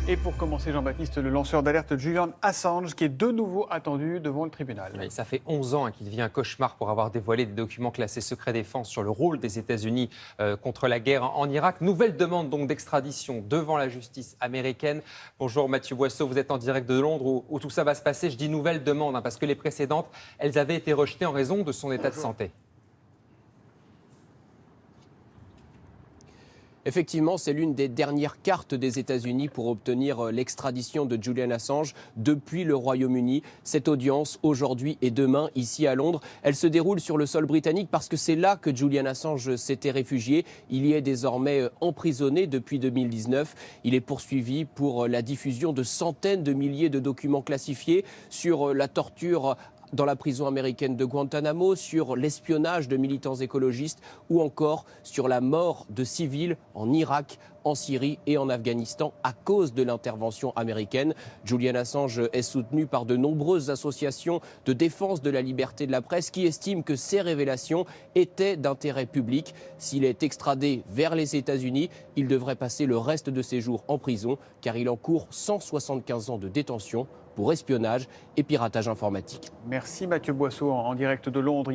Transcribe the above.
Et pour commencer, Jean-Baptiste, le lanceur d'alerte Julian Assange, qui est de nouveau attendu devant le tribunal. Oui, ça fait 11 ans qu'il vit un cauchemar pour avoir dévoilé des documents classés secret défense sur le rôle des États-Unis contre la guerre en Irak. Nouvelle demande donc d'extradition devant la justice américaine. Bonjour Mathieu Boisseau, vous êtes en direct de Londres où tout ça va se passer. Je dis nouvelle demande parce que les précédentes, elles avaient été rejetées en raison de son état de santé. Effectivement, c'est l'une des dernières cartes des États-Unis pour obtenir l'extradition de Julian Assange depuis le Royaume-Uni. Cette audience, aujourd'hui et demain, ici à Londres, elle se déroule sur le sol britannique parce que c'est là que Julian Assange s'était réfugié. Il y est désormais emprisonné depuis 2019. Il est poursuivi pour la diffusion de centaines de milliers de documents classifiés sur la torture dans la prison américaine de Guantanamo, sur l'espionnage de militants écologistes ou encore sur la mort de civils en Irak, en Syrie et en Afghanistan à cause de l'intervention américaine. Julian Assange est soutenu par de nombreuses associations de défense de la liberté de la presse qui estiment que ces révélations étaient d'intérêt public. S'il est extradé vers les États-Unis, il devrait passer le reste de ses jours en prison car il encourt 175 ans de détention pour espionnage et piratage informatique. Merci Mathieu Boisseau en direct de Londres.